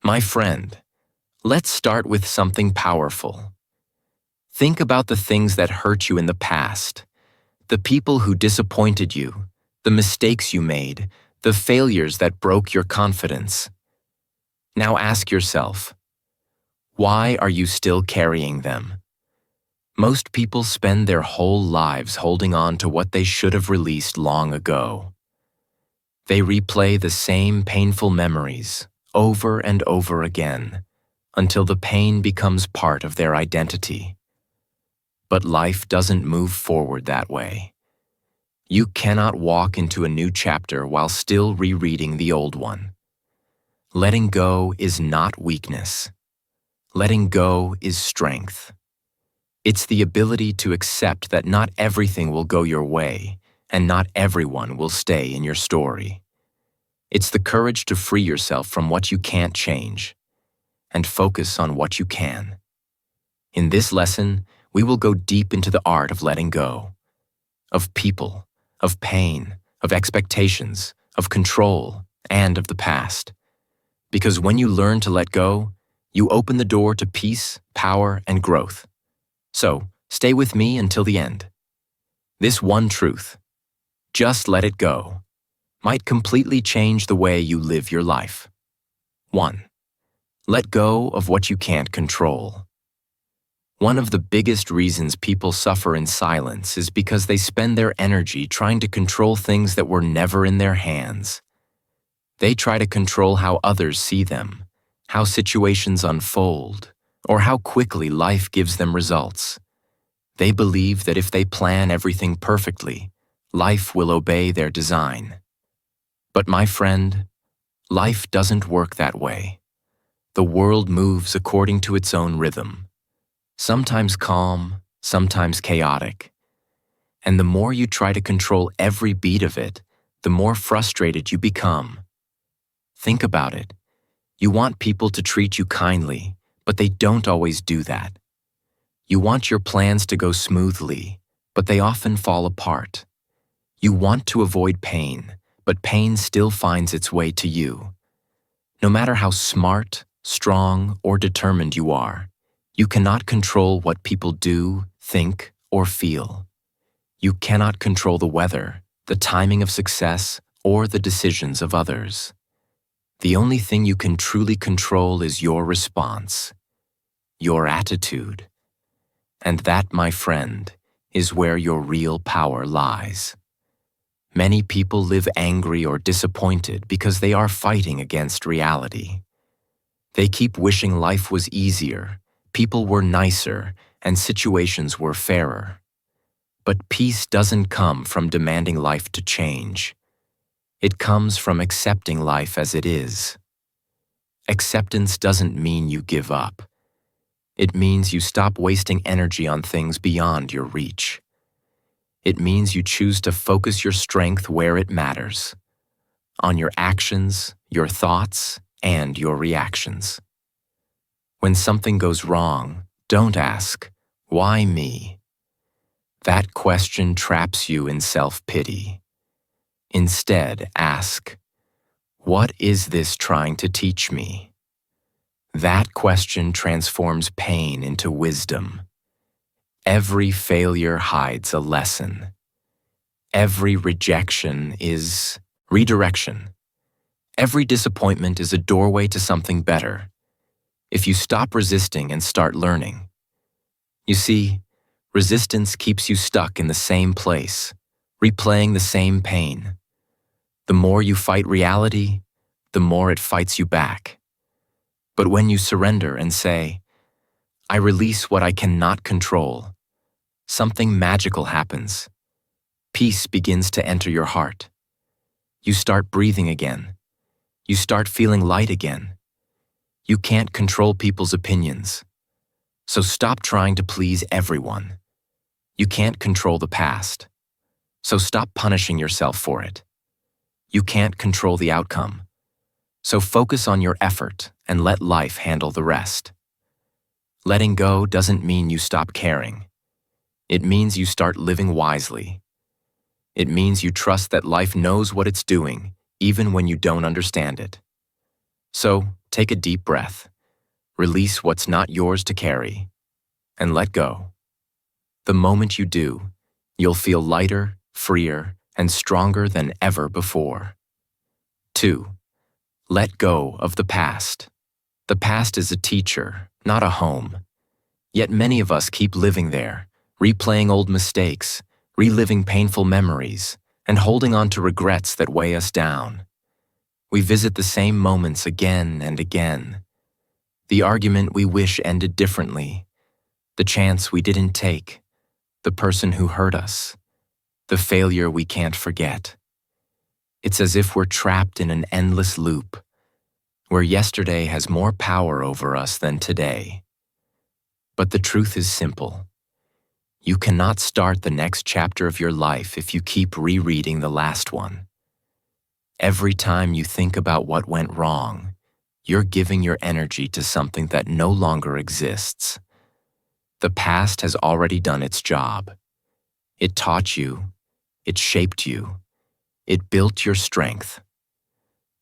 My friend, let's start with something powerful. Think about the things that hurt you in the past, the people who disappointed you, the mistakes you made, the failures that broke your confidence. Now ask yourself, why are you still carrying them? Most people spend their whole lives holding on to what they should have released long ago. They replay the same painful memories over and over again until the pain becomes part of their identity. But life doesn't move forward that way. You cannot walk into a new chapter while still rereading the old one. Letting go is not weakness. Letting go is strength. It's the ability to accept that not everything will go your way and not everyone will stay in your story. It's the courage to free yourself from what you can't change and focus on what you can. In this lesson, we will go deep into the art of letting go, of people, of pain, of expectations, of control, and of the past. Because when you learn to let go, you open the door to peace, power, and growth. So, stay with me until the end. This one truth, just let it go, might completely change the way you live your life. 1. Let go of what you can't control. One of the biggest reasons people suffer in silence is because they spend their energy trying to control things that were never in their hands. They try to control how others see them, how situations unfold, or how quickly life gives them results. They believe that if they plan everything perfectly, life will obey their design. But my friend, life doesn't work that way. The world moves according to its own rhythm, sometimes calm, sometimes chaotic. And the more you try to control every beat of it, the more frustrated you become. Think about it. You want people to treat you kindly, but they don't always do that. You want your plans to go smoothly, but they often fall apart. You want to avoid pain, but pain still finds its way to you. No matter how smart, strong, or determined you are, you cannot control what people do, think, or feel. You cannot control the weather, the timing of success, or the decisions of others. The only thing you can truly control is your response, your attitude. And that, my friend, is where your real power lies. Many people live angry or disappointed because they are fighting against reality. They keep wishing life was easier, people were nicer, and situations were fairer. But peace doesn't come from demanding life to change. It comes from accepting life as it is. Acceptance doesn't mean you give up. It means you stop wasting energy on things beyond your reach. It means you choose to focus your strength where it matters, on your actions, your thoughts, and your reactions. When something goes wrong, don't ask, "Why me?" That question traps you in self-pity. Instead, ask, "What is this trying to teach me?" That question transforms pain into wisdom. Every failure hides a lesson. Every rejection is redirection. Every disappointment is a doorway to something better. If you stop resisting and start learning. You see, resistance keeps you stuck in the same place, replaying the same pain. The more you fight reality, the more it fights you back. But when you surrender and say, "I release what I cannot control," something magical happens. Peace begins to enter your heart. You start breathing again. You start feeling light again. You can't control people's opinions. So stop trying to please everyone. You can't control the past. So stop punishing yourself for it. You can't control the outcome. So focus on your effort and let life handle the rest. Letting go doesn't mean you stop caring. It means you start living wisely. It means you trust that life knows what it's doing, even when you don't understand it. So, Take a deep breath, release what's not yours to carry, and let go. The moment you do, you'll feel lighter, freer, and stronger than ever before. 2. Let go of the past. The past is a teacher, not a home. Yet many of us keep living there, replaying old mistakes, reliving painful memories, and holding on to regrets that weigh us down. We visit the same moments again and again. The argument we wish ended differently, the chance we didn't take, the person who hurt us, the failure we can't forget. It's as if we're trapped in an endless loop, where yesterday has more power over us than today. But the truth is simple. You cannot start the next chapter of your life if you keep rereading the last one. Every time you think about what went wrong, you're giving your energy to something that no longer exists. The past has already done its job. It taught you, it shaped you, it built your strength.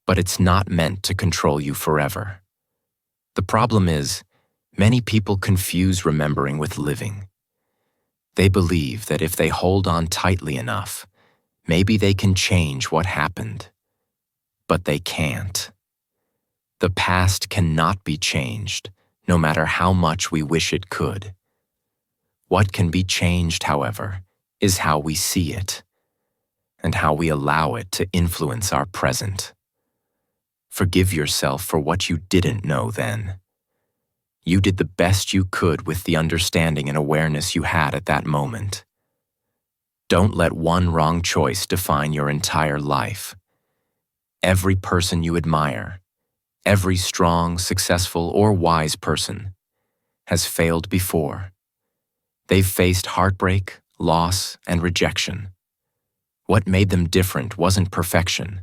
But it's not meant to control you forever. The problem is, many people confuse remembering with living. They believe that if they hold on tightly enough, maybe they can change what happened. But they can't. The past cannot be changed, no matter how much we wish it could. What can be changed, however, is how we see it, and how we allow it to influence our present. Forgive yourself for what you didn't know then. You did the best you could with the understanding and awareness you had at that moment. Don't let one wrong choice define your entire life. Every person you admire, every strong, successful, or wise person, has failed before. They've faced heartbreak, loss, and rejection. What made them different wasn't perfection.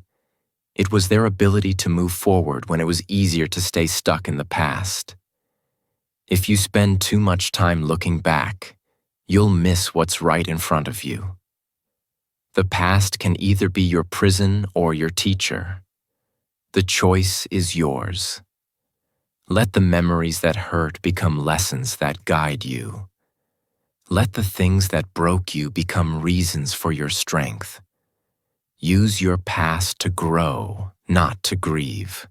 It was their ability to move forward when it was easier to stay stuck in the past. If you spend too much time looking back, you'll miss what's right in front of you. The past can either be your prison or your teacher. The choice is yours. Let the memories that hurt become lessons that guide you. Let the things that broke you become reasons for your strength. Use your past to grow, not to grieve.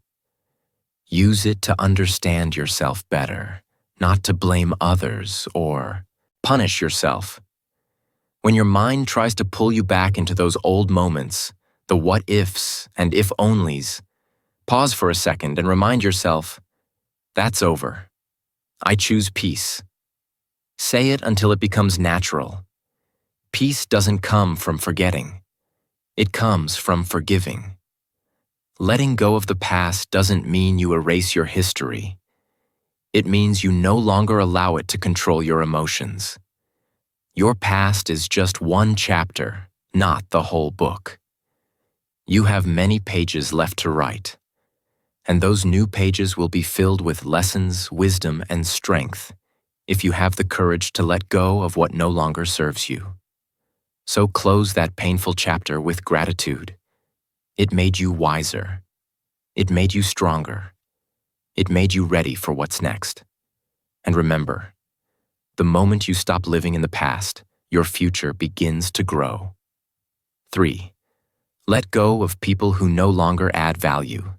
Use it to understand yourself better, not to blame others or punish yourself. When your mind tries to pull you back into those old moments, the what-ifs and if-onlys, pause for a second and remind yourself, that's over. I choose peace. Say it until it becomes natural. Peace doesn't come from forgetting. It comes from forgiving. Letting go of the past doesn't mean you erase your history. It means you no longer allow it to control your emotions. Your past is just one chapter, not the whole book. You have many pages left to write, and those new pages will be filled with lessons, wisdom, and strength if you have the courage to let go of what no longer serves you. So close that painful chapter with gratitude. It made you wiser. It made you stronger. It made you ready for what's next. And remember, the moment you stop living in the past, your future begins to grow. 3. Let go of people who no longer add value.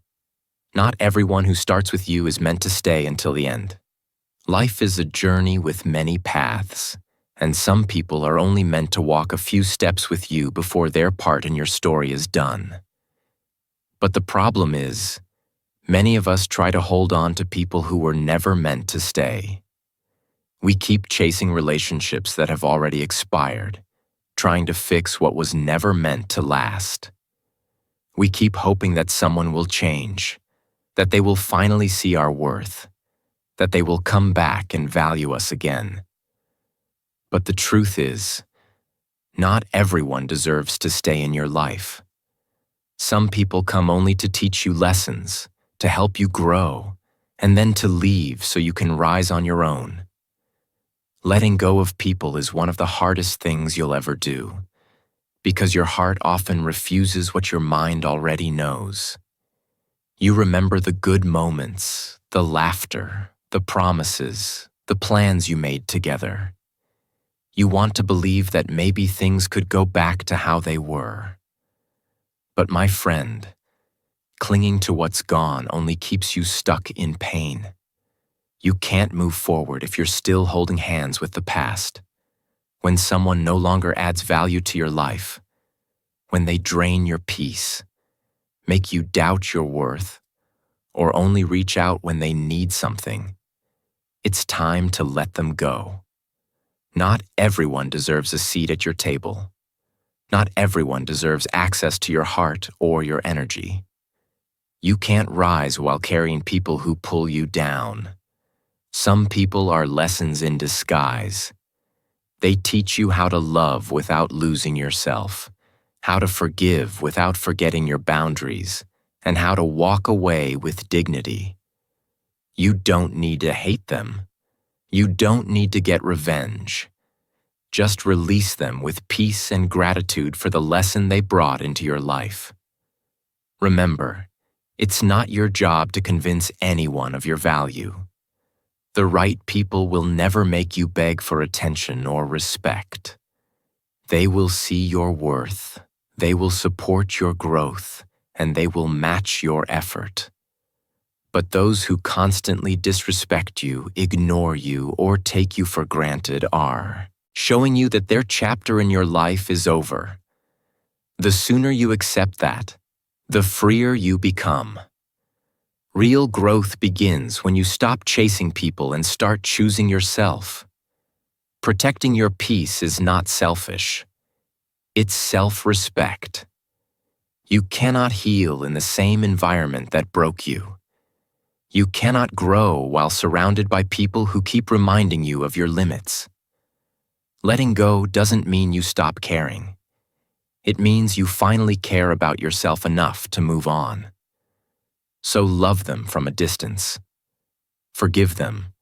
Not everyone who starts with you is meant to stay until the end. Life is a journey with many paths, and some people are only meant to walk a few steps with you before their part in your story is done. But the problem is, many of us try to hold on to people who were never meant to stay. We keep chasing relationships that have already expired, trying to fix what was never meant to last. We keep hoping that someone will change, that they will finally see our worth, that they will come back and value us again. But the truth is, not everyone deserves to stay in your life. Some people come only to teach you lessons, to help you grow, and then to leave so you can rise on your own. Letting go of people is one of the hardest things you'll ever do, because your heart often refuses what your mind already knows. You remember the good moments, the laughter, the promises, the plans you made together. You want to believe that maybe things could go back to how they were. But my friend, clinging to what's gone only keeps you stuck in pain. You can't move forward if you're still holding hands with the past. When someone no longer adds value to your life, when they drain your peace, make you doubt your worth, or only reach out when they need something, it's time to let them go. Not everyone deserves a seat at your table. Not everyone deserves access to your heart or your energy. You can't rise while carrying people who pull you down. Some people are lessons in disguise. They teach you how to love without losing yourself, how to forgive without forgetting your boundaries, and how to walk away with dignity. You don't need to hate them. You don't need to get revenge. Just release them with peace and gratitude for the lesson they brought into your life. Remember, it's not your job to convince anyone of your value. The right people will never make you beg for attention or respect. They will see your worth, they will support your growth, and they will match your effort. But those who constantly disrespect you, ignore you, or take you for granted are showing you that their chapter in your life is over. The sooner you accept that, the freer you become. Real growth begins when you stop chasing people and start choosing yourself. Protecting your peace is not selfish. It's self-respect. You cannot heal in the same environment that broke you. You cannot grow while surrounded by people who keep reminding you of your limits. Letting go doesn't mean you stop caring. It means you finally care about yourself enough to move on. So love them from a distance. Forgive them,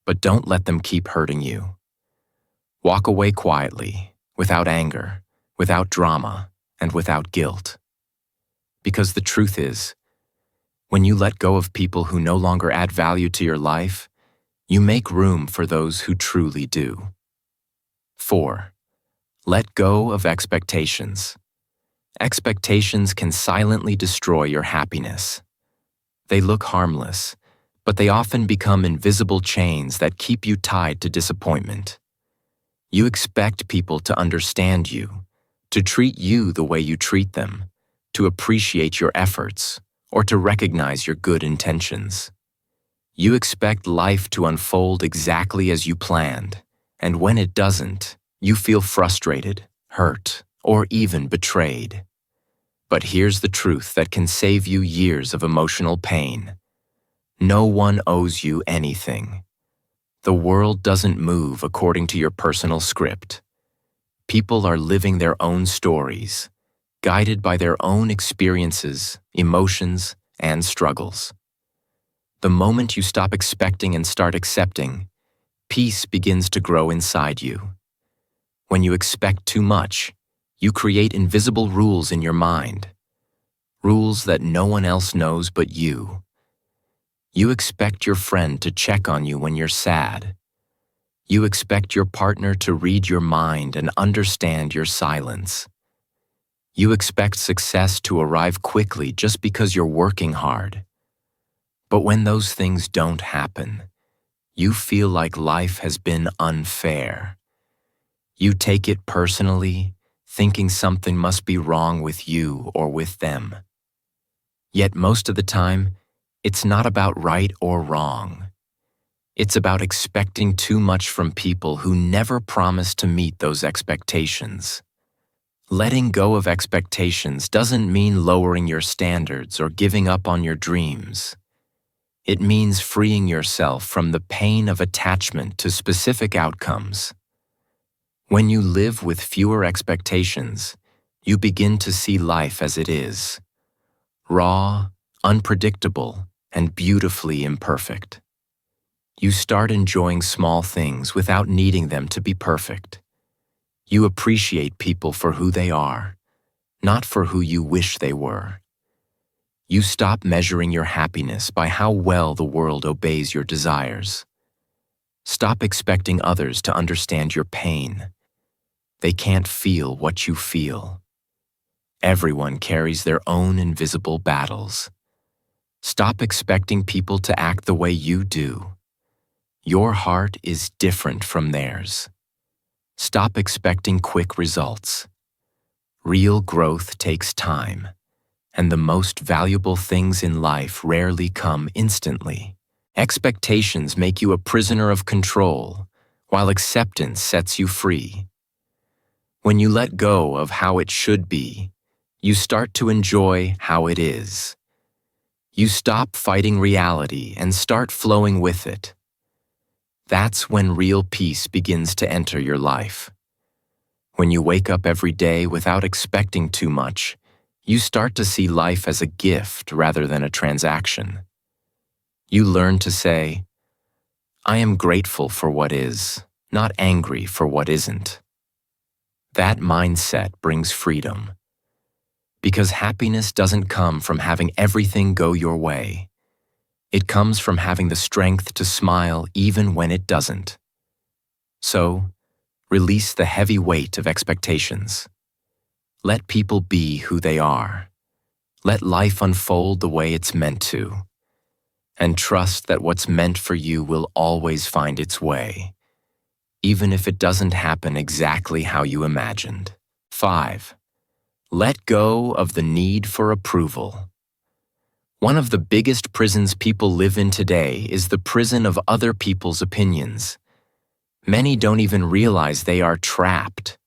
but don't let them keep hurting you. Walk away quietly, without anger, without drama, and without guilt. Because the truth is, when you let go of people who no longer add value to your life, you make room for those who truly do. 4. Let go of expectations. Expectations can silently destroy your happiness. They look harmless, but they often become invisible chains that keep you tied to disappointment. You expect people to understand you, to treat you the way you treat them, to appreciate your efforts, or to recognize your good intentions. You expect life to unfold exactly as you planned, and when it doesn't, you feel frustrated, hurt, or even betrayed. But here's the truth that can save you years of emotional pain. No one owes you anything. The world doesn't move according to your personal script. People are living their own stories, guided by their own experiences, emotions, and struggles. The moment you stop expecting and start accepting, peace begins to grow inside you. When you expect too much, you create invisible rules in your mind, rules that no one else knows but you. You expect your friend to check on you when you're sad. You expect your partner to read your mind and understand your silence. You expect success to arrive quickly just because you're working hard. But when those things don't happen, you feel like life has been unfair. You take it personally, thinking something must be wrong with you or with them. Yet most of the time, it's not about right or wrong. It's about expecting too much from people who never promise to meet those expectations. Letting go of expectations doesn't mean lowering your standards or giving up on your dreams. It means freeing yourself from the pain of attachment to specific outcomes. When you live with fewer expectations, you begin to see life as it is: raw, unpredictable, and beautifully imperfect. You start enjoying small things without needing them to be perfect. You appreciate people for who they are, not for who you wish they were. You stop measuring your happiness by how well the world obeys your desires. Stop expecting others to understand your pain. They can't feel what you feel. Everyone carries their own invisible battles. Stop expecting people to act the way you do. Your heart is different from theirs. Stop expecting quick results. Real growth takes time, and the most valuable things in life rarely come instantly. Expectations make you a prisoner of control, while acceptance sets you free. When you let go of how it should be, you start to enjoy how it is. You stop fighting reality and start flowing with it. That's when real peace begins to enter your life. When you wake up every day without expecting too much, you start to see life as a gift rather than a transaction. You learn to say, "I am grateful for what is, not angry for what isn't." That mindset brings freedom. Because happiness doesn't come from having everything go your way. It comes from having the strength to smile even when it doesn't. So, release the heavy weight of expectations. Let people be who they are. Let life unfold the way it's meant to. And trust that what's meant for you will always find its way, even if it doesn't happen exactly how you imagined. 5. Let go of the need for approval. One of the biggest prisons people live in today is the prison of other people's opinions. Many don't even realize they are trapped.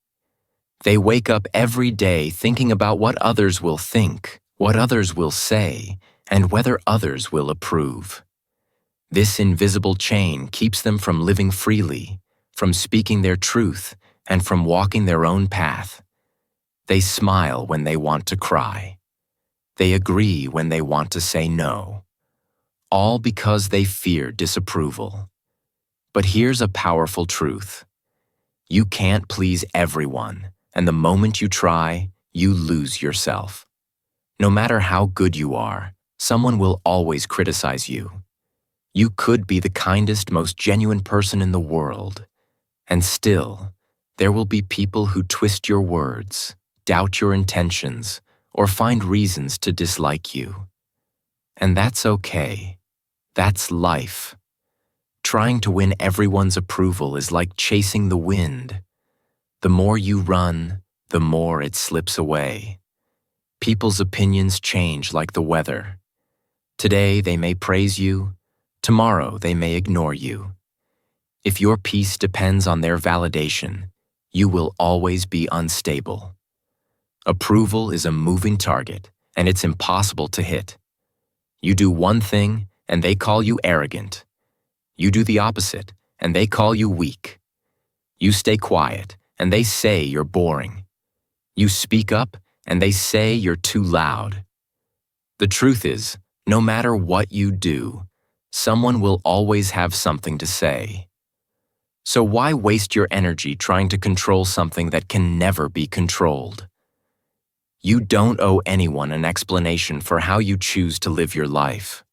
They wake up every day thinking about what others will think, what others will say, and whether others will approve. This invisible chain keeps them from living freely, from speaking their truth, and from walking their own path. They smile when they want to cry. They agree when they want to say no. All because they fear disapproval. But here's a powerful truth. You can't please everyone, and the moment you try, you lose yourself. No matter how good you are, someone will always criticize you. You could be the kindest, most genuine person in the world, and still, there will be people who twist your words, doubt your intentions, or find reasons to dislike you. And that's okay. That's life. Trying to win everyone's approval is like chasing the wind. The more you run, the more it slips away. People's opinions change like the weather. Today they may praise you, tomorrow they may ignore you. If your peace depends on their validation, you will always be unstable. Approval is a moving target, and it's impossible to hit. You do one thing, and they call you arrogant. You do the opposite, and they call you weak. You stay quiet, and they say you're boring. You speak up, and they say you're too loud. The truth is, no matter what you do, someone will always have something to say. So why waste your energy trying to control something that can never be controlled? You don't owe anyone an explanation for how you choose to live your life.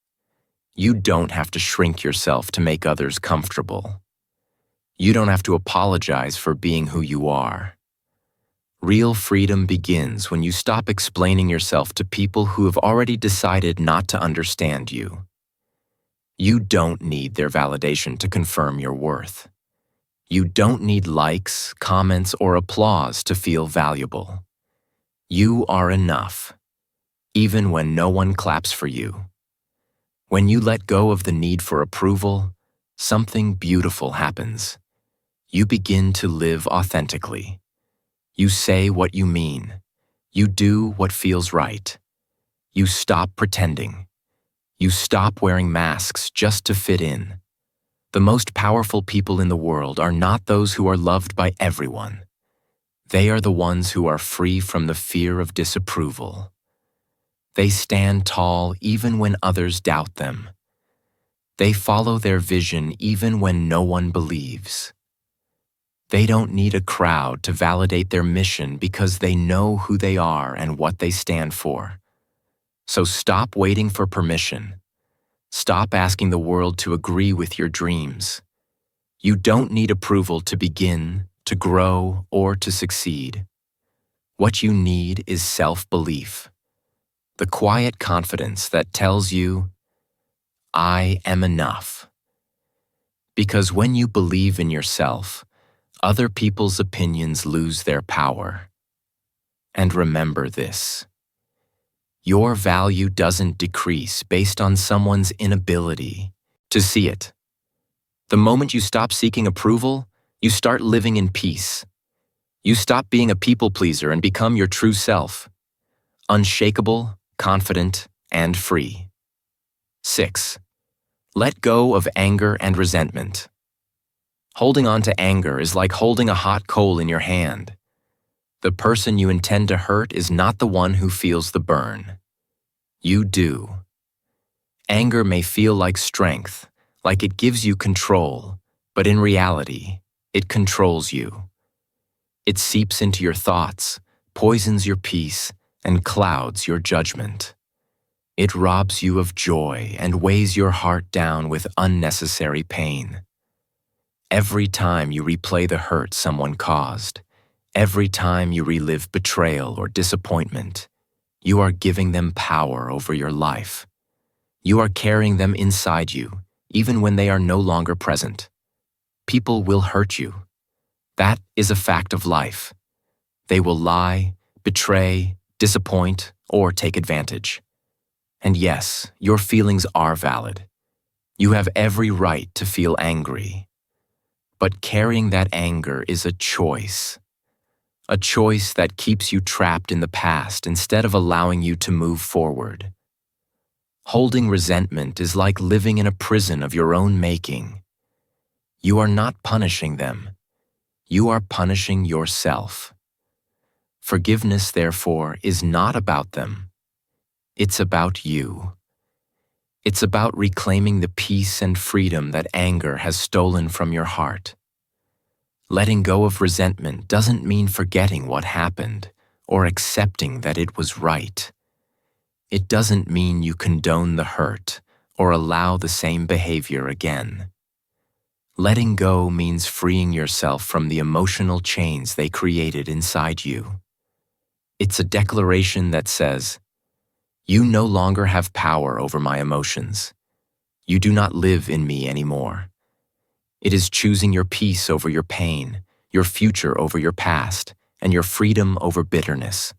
You don't have to shrink yourself to make others comfortable. You don't have to apologize for being who you are. Real freedom begins when you stop explaining yourself to people who have already decided not to understand you. You don't need their validation to confirm your worth. You don't need likes, comments, or applause to feel valuable. You are enough, even when no one claps for you. When you let go of the need for approval, something beautiful happens. You begin to live authentically. You say what you mean. You do what feels right. You stop pretending. You stop wearing masks just to fit in. The most powerful people in the world are not those who are loved by everyone. They are the ones who are free from the fear of disapproval. They stand tall even when others doubt them. They follow their vision even when no one believes. They don't need a crowd to validate their mission because they know who they are and what they stand for. So stop waiting for permission. Stop asking the world to agree with your dreams. You don't need approval to begin, to grow, or to succeed. What you need is self-belief, the quiet confidence that tells you, I am enough. Because when you believe in yourself, other people's opinions lose their power. And remember this: your value doesn't decrease based on someone's inability to see it. The moment you stop seeking approval, you start living in peace. You stop being a people pleaser and become your true self, unshakable, confident, and free. 6. Let go of anger and resentment. Holding on to anger is like holding a hot coal in your hand. The person you intend to hurt is not the one who feels the burn. You do. Anger may feel like strength, like it gives you control, but in reality, it controls you. It seeps into your thoughts, poisons your peace, and clouds your judgment. It robs you of joy and weighs your heart down with unnecessary pain. Every time you replay the hurt someone caused, every time you relive betrayal or disappointment, you are giving them power over your life. You are carrying them inside you, even when they are no longer present. People will hurt you. That is a fact of life. They will lie, betray, disappoint, or take advantage. And yes, your feelings are valid. You have every right to feel angry. But carrying that anger is a choice that keeps you trapped in the past instead of allowing you to move forward. Holding resentment is like living in a prison of your own making. You are not punishing them. You are punishing yourself. Forgiveness, therefore, is not about them. It's about you. It's about reclaiming the peace and freedom that anger has stolen from your heart. Letting go of resentment doesn't mean forgetting what happened or accepting that it was right. It doesn't mean you condone the hurt or allow the same behavior again. Letting go means freeing yourself from the emotional chains they created inside you. It's a declaration that says, you no longer have power over my emotions. You do not live in me anymore. It is choosing your peace over your pain, your future over your past, and your freedom over bitterness.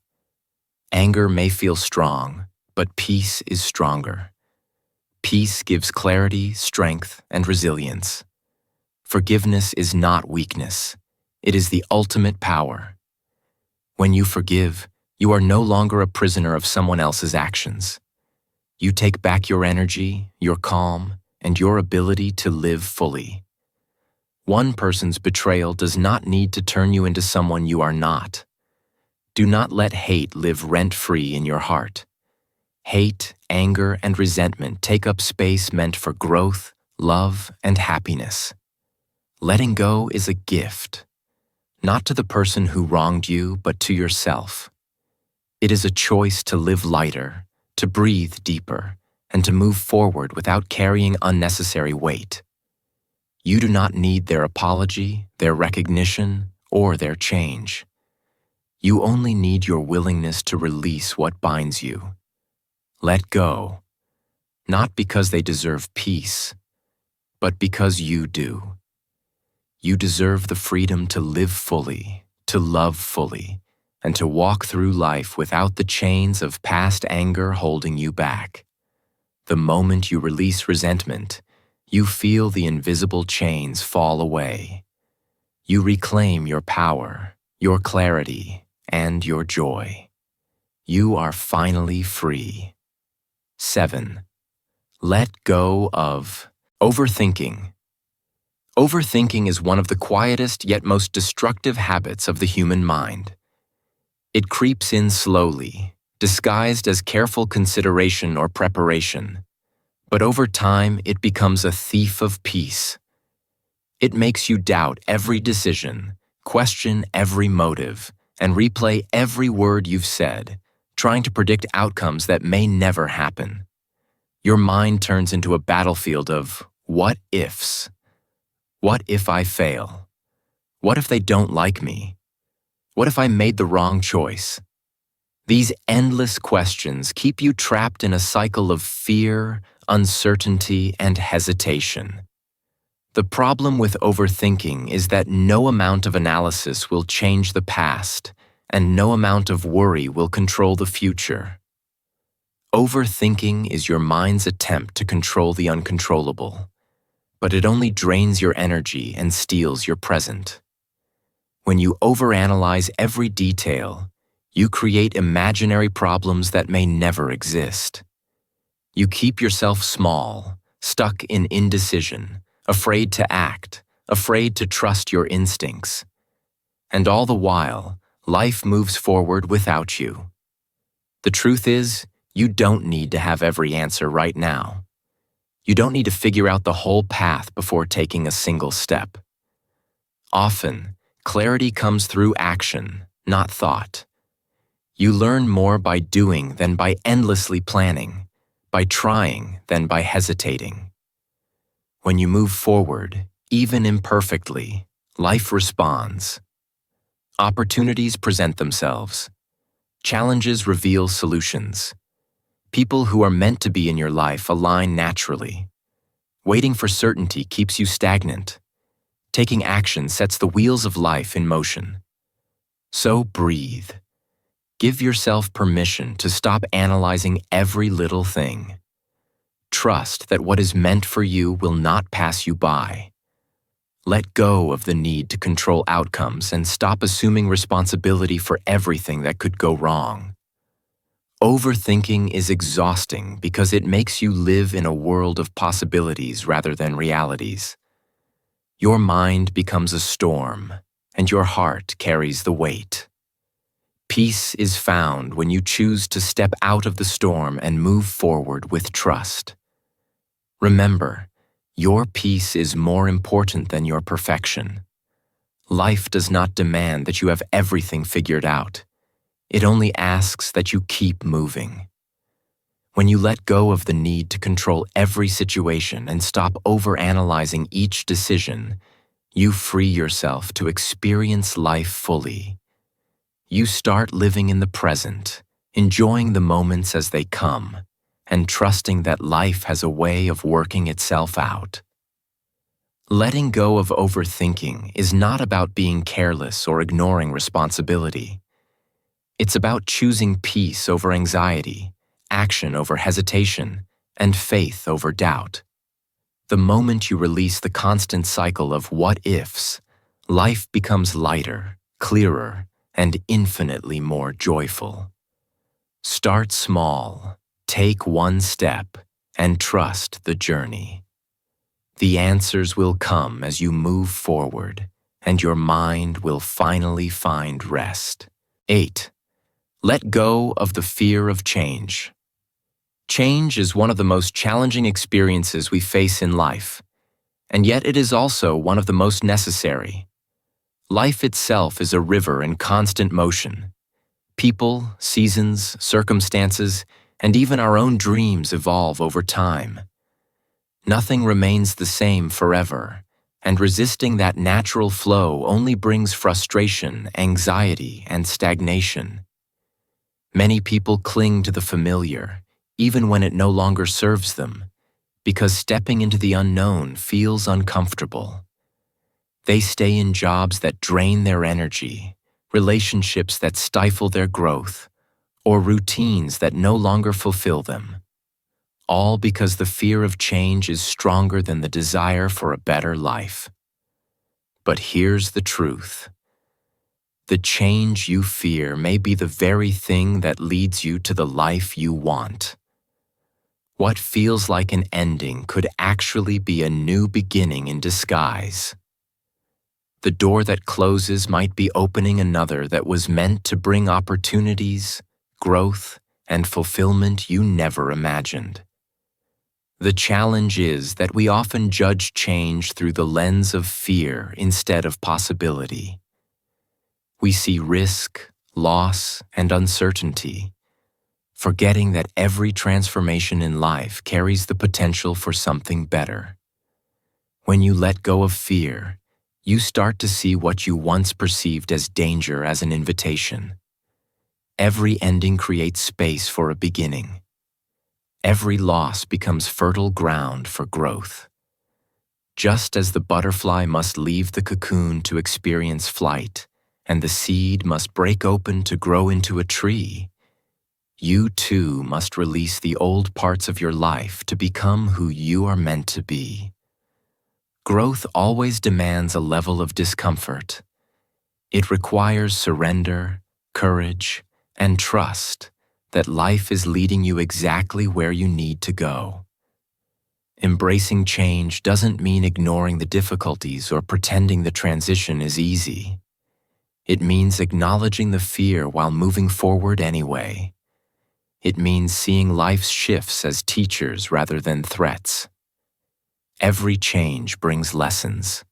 Anger may feel strong, but peace is stronger. Peace gives clarity, strength, and resilience. Forgiveness is not weakness. It is the ultimate power. When you forgive, you are no longer a prisoner of someone else's actions. You take back your energy, your calm, and your ability to live fully. One person's betrayal does not need to turn you into someone you are not. Do not let hate live rent-free in your heart. Hate, anger, and resentment take up space meant for growth, love, and happiness. Letting go is a gift, not to the person who wronged you, but to yourself. It is a choice to live lighter, to breathe deeper, and to move forward without carrying unnecessary weight. You do not need their apology, their recognition, or their change. You only need your willingness to release what binds you. Let go, not because they deserve peace, but because you do. You deserve the freedom to live fully, to love fully, and to walk through life without the chains of past anger holding you back. The moment you release resentment, you feel the invisible chains fall away. You reclaim your power, your clarity, and your joy. You are finally free. 7. Let go of overthinking. Overthinking is one of the quietest yet most destructive habits of the human mind. It creeps in slowly, disguised as careful consideration or preparation, but over time it becomes a thief of peace. It makes you doubt every decision, question every motive, and replay every word you've said, trying to predict outcomes that may never happen. Your mind turns into a battlefield of what ifs. What if I fail? What if they don't like me? What if I made the wrong choice? These endless questions keep you trapped in a cycle of fear, uncertainty, and hesitation. The problem with overthinking is that no amount of analysis will change the past, and no amount of worry will control the future. Overthinking is your mind's attempt to control the uncontrollable, but it only drains your energy and steals your present. When you overanalyze every detail, you create imaginary problems that may never exist. You keep yourself small, stuck in indecision, afraid to act, afraid to trust your instincts. And all the while, life moves forward without you. The truth is, you don't need to have every answer right now. You don't need to figure out the whole path before taking a single step. Often, clarity comes through action, not thought. You learn more by doing than by endlessly planning, by trying than by hesitating. When you move forward, even imperfectly, life responds. Opportunities present themselves. Challenges reveal solutions. People who are meant to be in your life align naturally. Waiting for certainty keeps you stagnant. Taking action sets the wheels of life in motion. So breathe. Give yourself permission to stop analyzing every little thing. Trust that what is meant for you will not pass you by. Let go of the need to control outcomes and stop assuming responsibility for everything that could go wrong. Overthinking is exhausting because it makes you live in a world of possibilities rather than realities. Your mind becomes a storm, and your heart carries the weight. Peace is found when you choose to step out of the storm and move forward with trust. Remember, your peace is more important than your perfection. Life does not demand that you have everything figured out. It only asks that you keep moving. When you let go of the need to control every situation and stop overanalyzing each decision, you free yourself to experience life fully. You start living in the present, enjoying the moments as they come, and trusting that life has a way of working itself out. Letting go of overthinking is not about being careless or ignoring responsibility. It's about choosing peace over anxiety, action over hesitation, and faith over doubt. The moment you release the constant cycle of what-ifs, life becomes lighter, clearer, and infinitely more joyful. Start small, take one step, and trust the journey. The answers will come as you move forward, and your mind will finally find rest. 8. Let go of the fear of change. Change is one of the most challenging experiences we face in life, and yet it is also one of the most necessary. Life itself is a river in constant motion. People, seasons, circumstances, and even our own dreams evolve over time. Nothing remains the same forever, and resisting that natural flow only brings frustration, anxiety, and stagnation. Many people cling to the familiar, even when it no longer serves them, because stepping into the unknown feels uncomfortable. They stay in jobs that drain their energy, relationships that stifle their growth, or routines that no longer fulfill them. All because the fear of change is stronger than the desire for a better life. But here's the truth. The change you fear may be the very thing that leads you to the life you want. What feels like an ending could actually be a new beginning in disguise. The door that closes might be opening another that was meant to bring opportunities, growth, and fulfillment you never imagined. The challenge is that we often judge change through the lens of fear instead of possibility. We see risk, loss, and uncertainty, forgetting that every transformation in life carries the potential for something better. When you let go of fear, you start to see what you once perceived as danger as an invitation. Every ending creates space for a beginning. Every loss becomes fertile ground for growth. Just as the butterfly must leave the cocoon to experience flight, and the seed must break open to grow into a tree, you too must release the old parts of your life to become who you are meant to be. Growth always demands a level of discomfort. It requires surrender, courage, and trust that life is leading you exactly where you need to go. Embracing change doesn't mean ignoring the difficulties or pretending the transition is easy. It means acknowledging the fear while moving forward anyway. It means seeing life's shifts as teachers rather than threats. Every change brings lessons.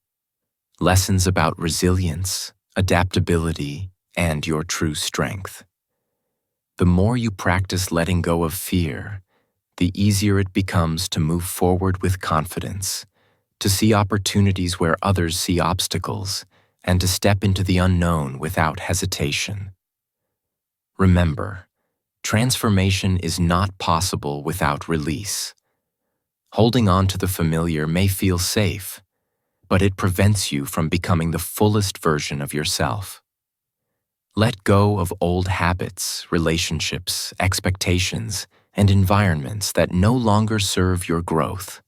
Lessons about resilience, adaptability, and your true strength. The more you practice letting go of fear, the easier it becomes to move forward with confidence, to see opportunities where others see obstacles, and to step into the unknown without hesitation. Remember, transformation is not possible without release. Holding on to the familiar may feel safe, but it prevents you from becoming the fullest version of yourself. Let go of old habits, relationships, expectations, and environments that no longer serve your growth.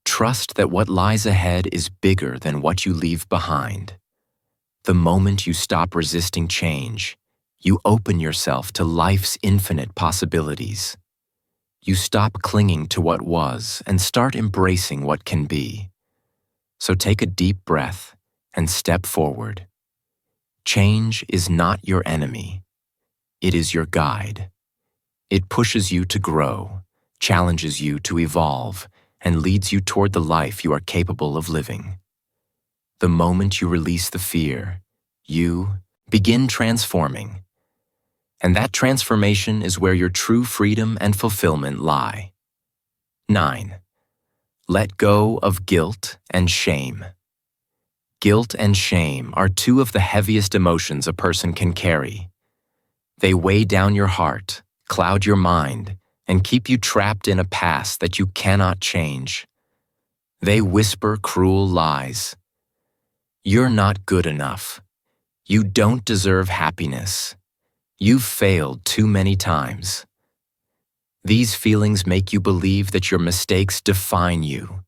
Trust that what lies ahead is bigger than what you leave behind. The moment you stop resisting change, you open yourself to life's infinite possibilities. You stop clinging to what was and start embracing what can be. So take a deep breath and step forward. Change is not your enemy. It is your guide. It pushes you to grow, challenges you to evolve, and leads you toward the life you are capable of living. The moment you release the fear, you begin transforming. And that transformation is where your true freedom and fulfillment lie. 9. Let go of guilt and shame. Guilt and shame are two of the heaviest emotions a person can carry. They weigh down your heart, cloud your mind, and keep you trapped in a past that you cannot change. They whisper cruel lies. You're not good enough. You don't deserve happiness. You've failed too many times. These feelings make you believe that your mistakes define you,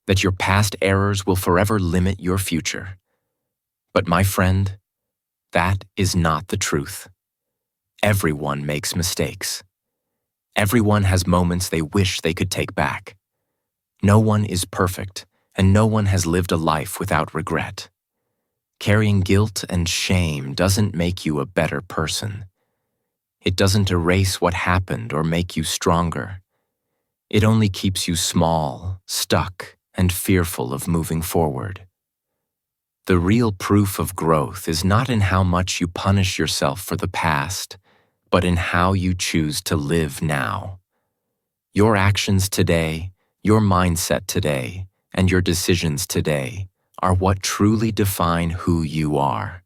that your past errors will forever limit your future. But my friend, that is not the truth. Everyone makes mistakes. Everyone has moments they wish they could take back. No one is perfect, and no one has lived a life without regret. Carrying guilt and shame doesn't make you a better person. It doesn't erase what happened or make you stronger. It only keeps you small, stuck, and fearful of moving forward. The real proof of growth is not in how much you punish yourself for the past, but in how you choose to live now. Your actions today, your mindset today, and your decisions today are what truly define who you are.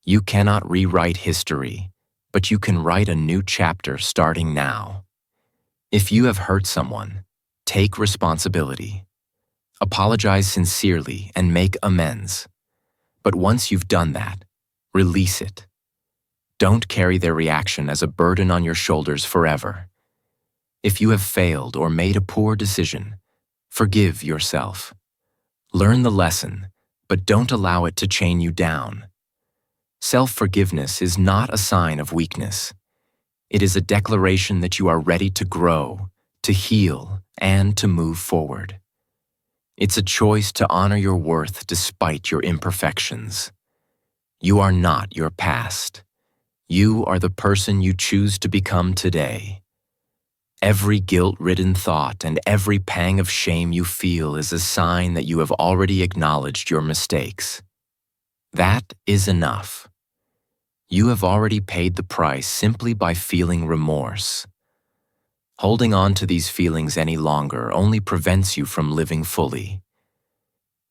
You cannot rewrite history, but you can write a new chapter starting now. If you have hurt someone, take responsibility. Apologize sincerely and make amends. But once you've done that, release it. Don't carry their reaction as a burden on your shoulders forever. If you have failed or made a poor decision, forgive yourself. Learn the lesson, but don't allow it to chain you down. Self-forgiveness is not a sign of weakness. It is a declaration that you are ready to grow, to heal, and to move forward. It's a choice to honor your worth despite your imperfections. You are not your past. You are the person you choose to become today. Every guilt-ridden thought and every pang of shame you feel is a sign that you have already acknowledged your mistakes. That is enough. You have already paid the price simply by feeling remorse. Holding on to these feelings any longer only prevents you from living fully.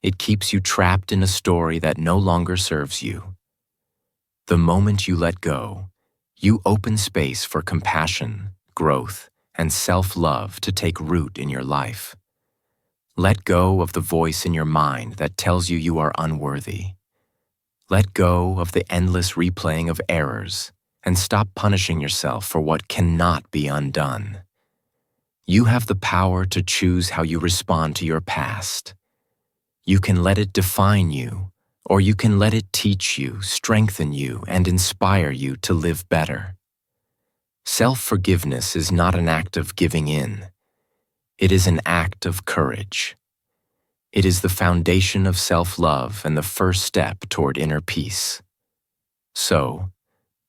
It keeps you trapped in a story that no longer serves you. The moment you let go, you open space for compassion, growth, and self-love to take root in your life. Let go of the voice in your mind that tells you you are unworthy. Let go of the endless replaying of errors and stop punishing yourself for what cannot be undone. You have the power to choose how you respond to your past. You can let it define you, or you can let it teach you, strengthen you, and inspire you to live better. Self-forgiveness is not an act of giving in. It is an act of courage. It is the foundation of self-love and the first step toward inner peace. So,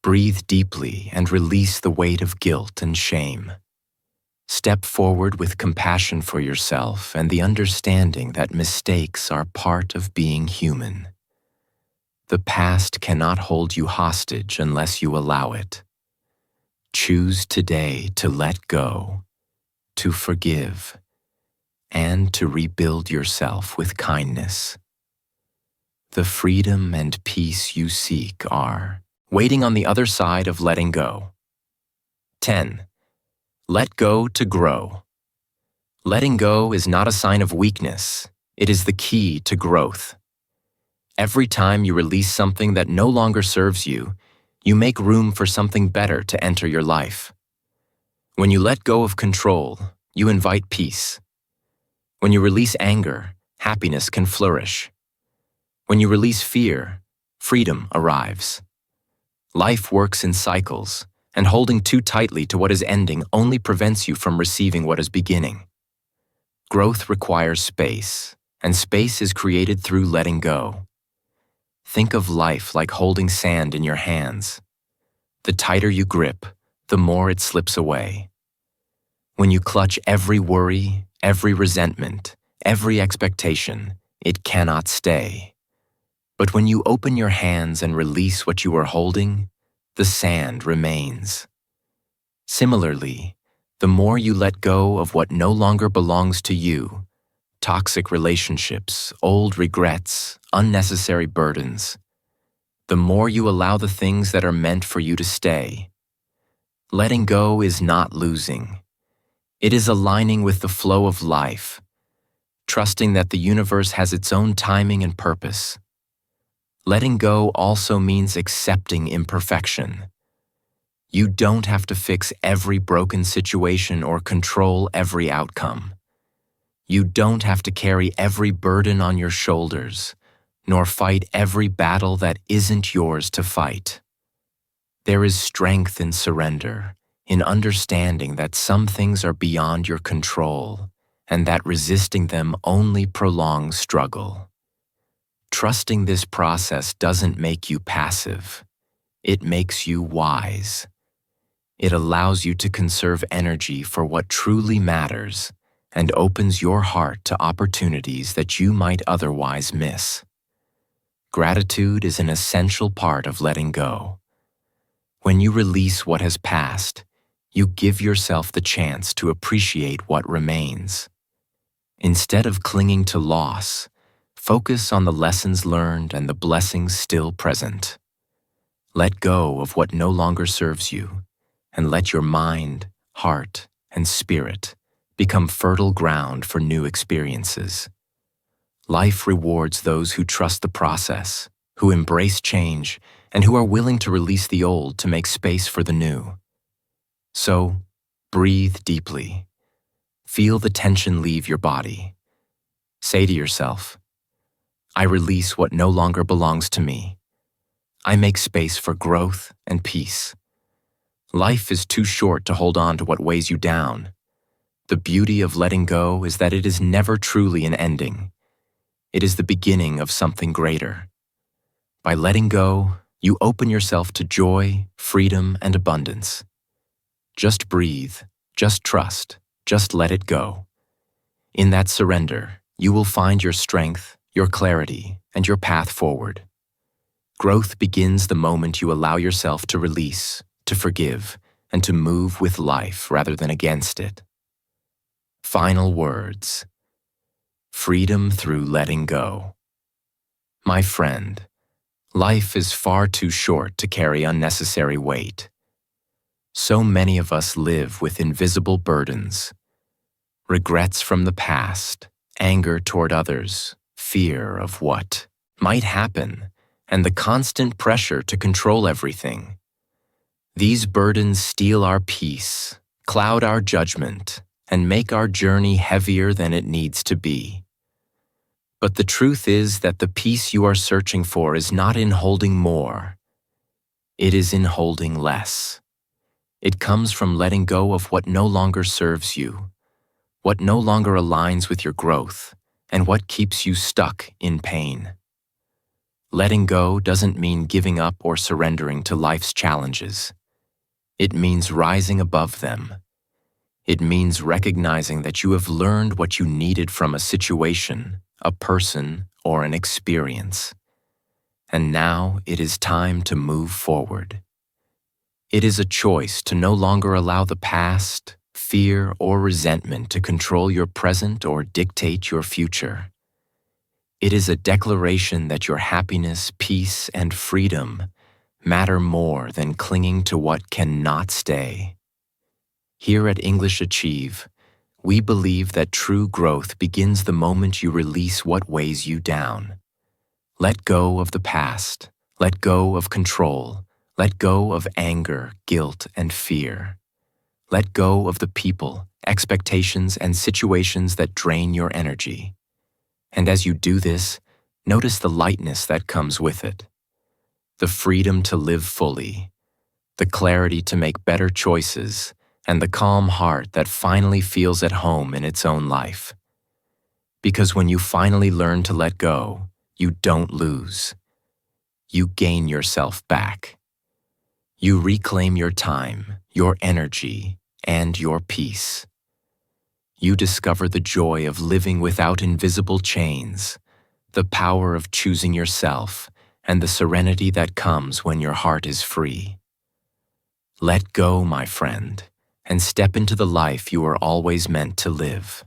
breathe deeply and release the weight of guilt and shame. Step forward with compassion for yourself and the understanding that mistakes are part of being human. The past cannot hold you hostage unless you allow it. Choose today to let go, to forgive, and to rebuild yourself with kindness. The freedom and peace you seek are waiting on the other side of letting go. 10. Let go to grow. Letting go is not a sign of weakness. It is the key to growth. Every time you release something that no longer serves you, you make room for something better to enter your life. When you let go of control, you invite peace. When you release anger, happiness can flourish. When you release fear, freedom arrives. Life works in cycles, and holding too tightly to what is ending only prevents you from receiving what is beginning. Growth requires space, and space is created through letting go. Think of life like holding sand in your hands. The tighter you grip, the more it slips away. When you clutch every worry, every resentment, every expectation, it cannot stay. But when you open your hands and release what you are holding, the sand remains. Similarly, the more you let go of what no longer belongs to you, toxic relationships, old regrets, unnecessary burdens, the more you allow the things that are meant for you to stay. Letting go is not losing. It is aligning with the flow of life, trusting that the universe has its own timing and purpose. Letting go also means accepting imperfection. You don't have to fix every broken situation or control every outcome. You don't have to carry every burden on your shoulders, nor fight every battle that isn't yours to fight. There is strength in surrender, in understanding that some things are beyond your control, and that resisting them only prolongs struggle. Trusting this process doesn't make you passive. It makes you wise. It allows you to conserve energy for what truly matters and opens your heart to opportunities that you might otherwise miss. Gratitude is an essential part of letting go. When you release what has passed, you give yourself the chance to appreciate what remains. Instead of clinging to loss, focus on the lessons learned and the blessings still present. Let go of what no longer serves you, and let your mind, heart, and spirit become fertile ground for new experiences. Life rewards those who trust the process, who embrace change, and who are willing to release the old to make space for the new. So, breathe deeply. Feel the tension leave your body. Say to yourself, I release what no longer belongs to me. I make space for growth and peace. Life is too short to hold on to what weighs you down. The beauty of letting go is that it is never truly an ending. It is the beginning of something greater. By letting go, you open yourself to joy, freedom, and abundance. Just breathe, just trust, just let it go. In that surrender, you will find your strength, your clarity, and your path forward. Growth begins the moment you allow yourself to release, to forgive, and to move with life rather than against it. Final words. Freedom through letting go. My friend, life is far too short to carry unnecessary weight. So many of us live with invisible burdens, regrets from the past, anger toward others, fear of what might happen, and the constant pressure to control everything. These burdens steal our peace, cloud our judgment, and make our journey heavier than it needs to be. But the truth is that the peace you are searching for is not in holding more. It is in holding less. It comes from letting go of what no longer serves you, what no longer aligns with your growth, and what keeps you stuck in pain. Letting go doesn't mean giving up or surrendering to life's challenges. It means rising above them. It means recognizing that you have learned what you needed from a situation, a person, or an experience. And now it is time to move forward. It is a choice to no longer allow the past, fear, or resentment to control your present or dictate your future. It is a declaration that your happiness, peace, and freedom matter more than clinging to what cannot stay. Here at English Achieve, we believe that true growth begins the moment you release what weighs you down. Let go of the past. Let go of control. Let go of anger, guilt, and fear. Let go of the people, expectations, and situations that drain your energy. And as you do this, notice the lightness that comes with it. The freedom to live fully, the clarity to make better choices, and the calm heart that finally feels at home in its own life. Because when you finally learn to let go, you don't lose. You gain yourself back. You reclaim your time, your energy, and your peace. You discover the joy of living without invisible chains, the power of choosing yourself, and the serenity that comes when your heart is free. Let go, my friend, and step into the life you are always meant to live.